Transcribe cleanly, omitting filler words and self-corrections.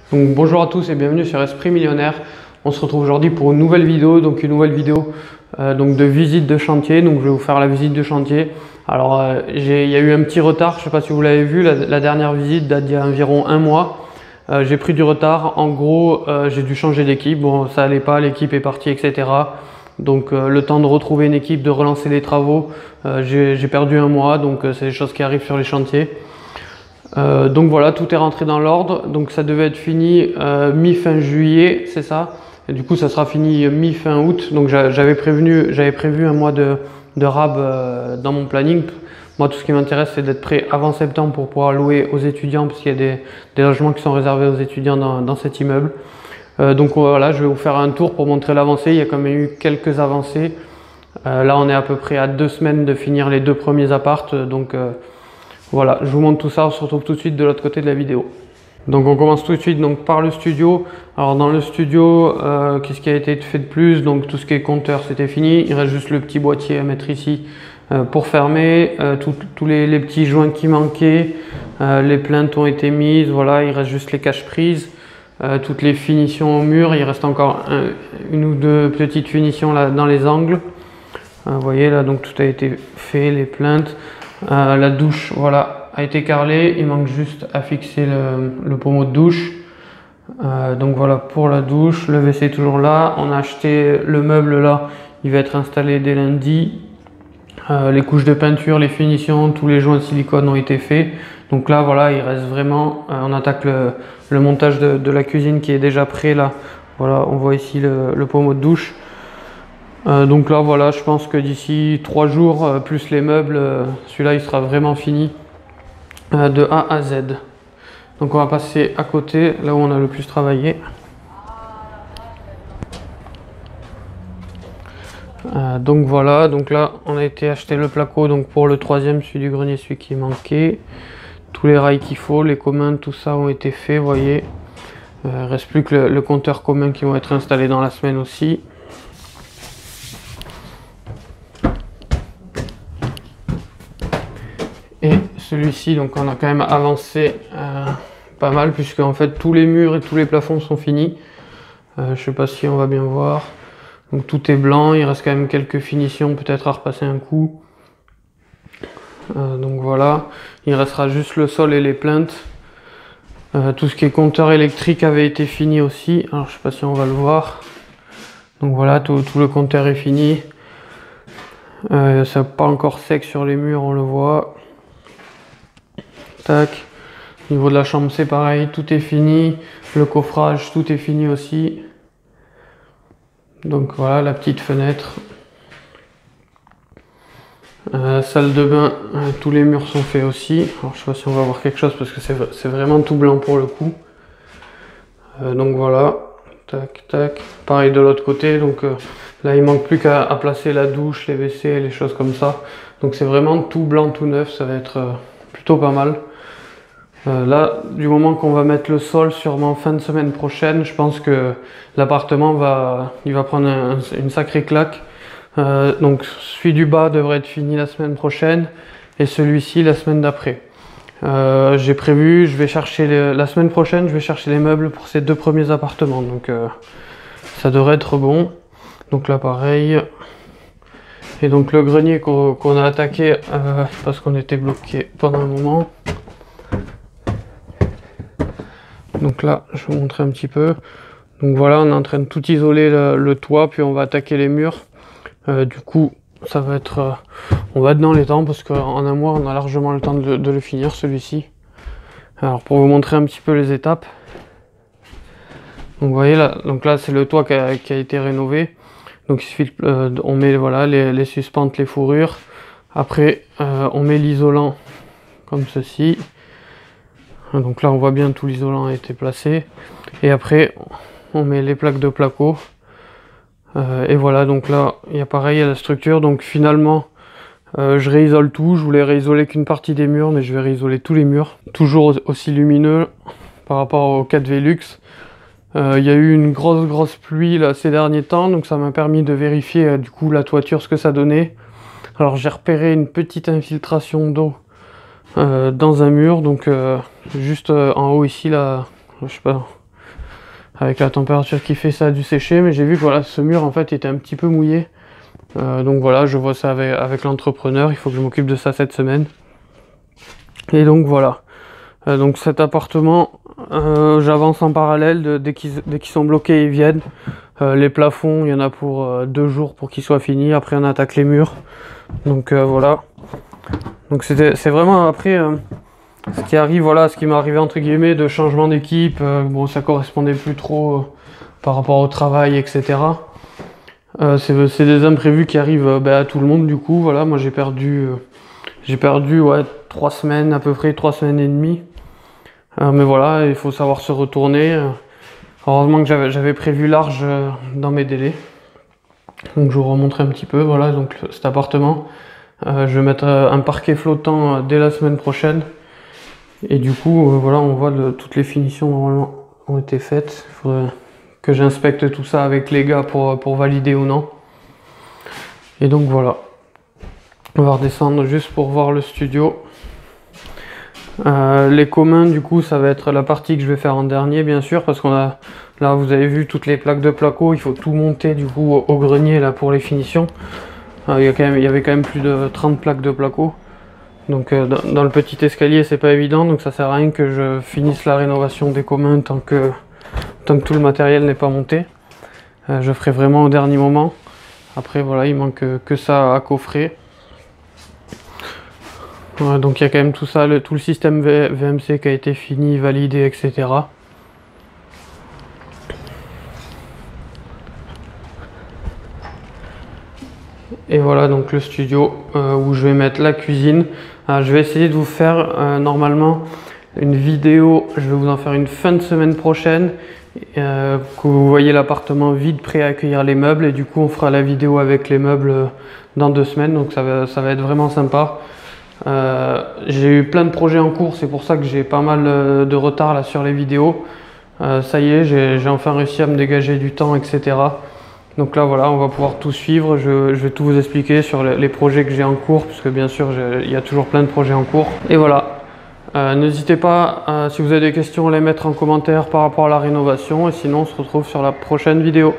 Donc bonjour à tous et bienvenue sur Esprit Millionnaire. On se retrouve aujourd'hui pour une nouvelle vidéo, de visite de chantier. Donc je vais vous faire la visite de chantier. Alors il y a eu un petit retard, je ne sais pas si vous l'avez vu, la dernière visite date d'il y a environ un mois. J'ai pris du retard, en gros j'ai dû changer d'équipe, bon ça allait pas, l'équipe est partie, etc. Donc le temps de retrouver une équipe, de relancer les travaux, j'ai perdu un mois, donc c'est des choses qui arrivent sur les chantiers. Donc voilà, tout est rentré dans l'ordre, donc ça devait être fini mi-fin juillet, c'est ça, et du coup ça sera fini mi-fin août. Donc j'avais prévu un mois de rab dans mon planning. Moi tout ce qui m'intéresse c'est d'être prêt avant septembre pour pouvoir louer aux étudiants, parce qu'il y a des logements qui sont réservés aux étudiants dans cet immeuble. Donc voilà, je vais vous faire un tour pour montrer l'avancée. Il y a quand même eu quelques avancées. Là on est à peu près à 2 semaines de finir les 2 premiers apparts, donc voilà, je vous montre tout ça, on se retrouve tout de suite de l'autre côté de la vidéo. Donc on commence tout de suite donc, par le studio. Alors dans le studio, qu'est-ce qui a été fait de plus? Donc tout ce qui est compteur c'était fini, il reste juste le petit boîtier à mettre ici pour fermer. Tous les petits joints qui manquaient, les plaintes ont été mises, voilà, il reste juste les cache-prises. Toutes les finitions au mur, il reste encore une ou deux petites finitions là dans les angles. Vous voyez là, donc tout a été fait, les plaintes. La douche voilà, a été carrelée, il manque juste à fixer le pommeau de douche. Donc voilà pour la douche, le WC est toujours là. On a acheté le meuble là, il va être installé dès lundi. Les couches de peinture, les finitions, tous les joints de silicone ont été faits. Donc là voilà, il reste vraiment, on attaque le montage de la cuisine qui est déjà prêt là. Voilà, on voit ici le pommeau de douche. Donc là voilà, je pense que d'ici 3 jours plus les meubles, celui-là il sera vraiment fini de A à Z. Donc on va passer à côté, là où on a le plus travaillé. Donc voilà, donc là on a été acheter le placo donc pour le 3e, celui du grenier, celui qui manquait. Tous les rails qu'il faut, les communs, tout ça ont été faits, vous voyez. Reste plus que le compteur commun qui vont être installés dans la semaine aussi. Et celui-ci, donc on a quand même avancé pas mal, puisque en fait tous les murs et tous les plafonds sont finis. Je sais pas si on va bien voir. Donc tout est blanc, il reste quand même quelques finitions, peut-être à repasser un coup. Donc voilà, il restera juste le sol et les plaintes. Tout ce qui est compteur électrique avait été fini aussi. Alors je sais pas si on va le voir. Donc voilà, tout le compteur est fini. Ça n'est pas encore sec sur les murs, on le voit. Tac. Au niveau de la chambre c'est pareil, tout est fini. Le coffrage, tout est fini aussi. Donc voilà la petite fenêtre. Salle de bain, tous les murs sont faits aussi. Alors je sais pas si on va voir quelque chose parce que c'est vraiment tout blanc pour le coup. Donc voilà, tac tac. Pareil de l'autre côté, donc là il manque plus qu'à placer la douche, les WC, les choses comme ça. Donc c'est vraiment tout blanc, tout neuf, ça va être plutôt pas mal. Là, du moment qu'on va mettre le sol, sûrement fin de semaine prochaine, je pense que l'appartement va prendre une sacrée claque. Donc celui du bas devrait être fini la semaine prochaine et celui-ci la semaine d'après. J'ai prévu, la semaine prochaine, je vais chercher les meubles pour ces 2 premiers appartements. Donc ça devrait être bon. Donc là pareil. Et donc le grenier qu'on a attaqué parce qu'on était bloqué pendant un moment. Donc là, je vais vous montrer un petit peu. Donc voilà, on est en train de tout isoler le toit, puis on va attaquer les murs. Du coup, ça va être, on va être dans les temps parce qu'en un mois, on a largement le temps de le finir celui-ci. Alors pour vous montrer un petit peu les étapes. Donc vous voyez là, donc là c'est le toit qui a été rénové. Donc il suffit, on met voilà les suspentes, les fourrures. Après, on met l'isolant comme ceci. Donc là on voit bien tout l'isolant a été placé et après on met les plaques de placo et voilà. Donc là il y a pareil à la structure. Donc finalement je réisole tout, je voulais réisoler qu'une partie des murs mais je vais réisoler tous les murs, toujours aussi lumineux par rapport au 4V Luxe. Il y a eu une grosse pluie là ces derniers temps, donc ça m'a permis de vérifier du coup la toiture, ce que ça donnait. Alors j'ai repéré une petite infiltration d'eau dans un mur, donc juste en haut ici là, je sais pas, avec la température qui fait, ça a dû sécher, mais j'ai vu que voilà, ce mur en fait était un petit peu mouillé. Donc voilà, je vois ça avec l'entrepreneur, il faut que je m'occupe de ça cette semaine. Et donc voilà. Donc cet appartement, j'avance en parallèle, dès qu'ils sont bloqués, ils viennent. Les plafonds, il y en a pour 2 jours pour qu'ils soient finis, après on attaque les murs. Donc voilà. Donc c'est vraiment après ce qui arrive, voilà, ce qui m'est arrivé entre guillemets de changement d'équipe. Bon, ça correspondait plus trop par rapport au travail, etc. C'est des imprévus qui arrivent à tout le monde du coup. Voilà, moi j'ai perdu ouais, 3 semaines à peu près, 3 semaines et demie. Mais voilà, il faut savoir se retourner. Heureusement que j'avais prévu large dans mes délais. Donc je vous remontre un petit peu, voilà, donc cet appartement. Je vais mettre un parquet flottant dès la semaine prochaine. Et du coup, voilà, on voit toutes les finitions normalement ont été faites. Il faudrait que j'inspecte tout ça avec les gars pour valider ou non. Et donc voilà. On va redescendre juste pour voir le studio. Les communs, du coup, ça va être la partie que je vais faire en dernier, bien sûr, parce qu'on a, là, vous avez vu toutes les plaques de placo, il faut tout monter, du coup, au grenier, là, pour les finitions. Il y avait quand même plus de 30 plaques de placo. Donc, dans le petit escalier, c'est pas évident, donc ça sert à rien que je finisse la rénovation des communs tant que tout le matériel n'est pas monté. Je ferai vraiment au dernier moment. Après, voilà, il manque que ça à coffrer. Ouais, donc il y a quand même tout ça, tout le système VMC qui a été fini, validé, etc. Et voilà donc le studio où je vais mettre la cuisine. Je vais essayer de vous faire normalement une vidéo, je vais vous en faire une fin de semaine prochaine. Que vous voyez l'appartement vide, prêt à accueillir les meubles. Et du coup on fera la vidéo avec les meubles dans 2 semaines. Donc ça va être vraiment sympa. J'ai eu plein de projets en cours, c'est pour ça que j'ai pas mal de retard là sur les vidéos. Ça y est, j'ai enfin réussi à me dégager du temps, etc. Donc là voilà, on va pouvoir tout suivre. Je vais tout vous expliquer sur les projets que j'ai en cours, parce que bien sûr il y a toujours plein de projets en cours. Et voilà, n'hésitez pas si vous avez des questions à les mettre en commentaire par rapport à la rénovation. Et sinon on se retrouve sur la prochaine vidéo.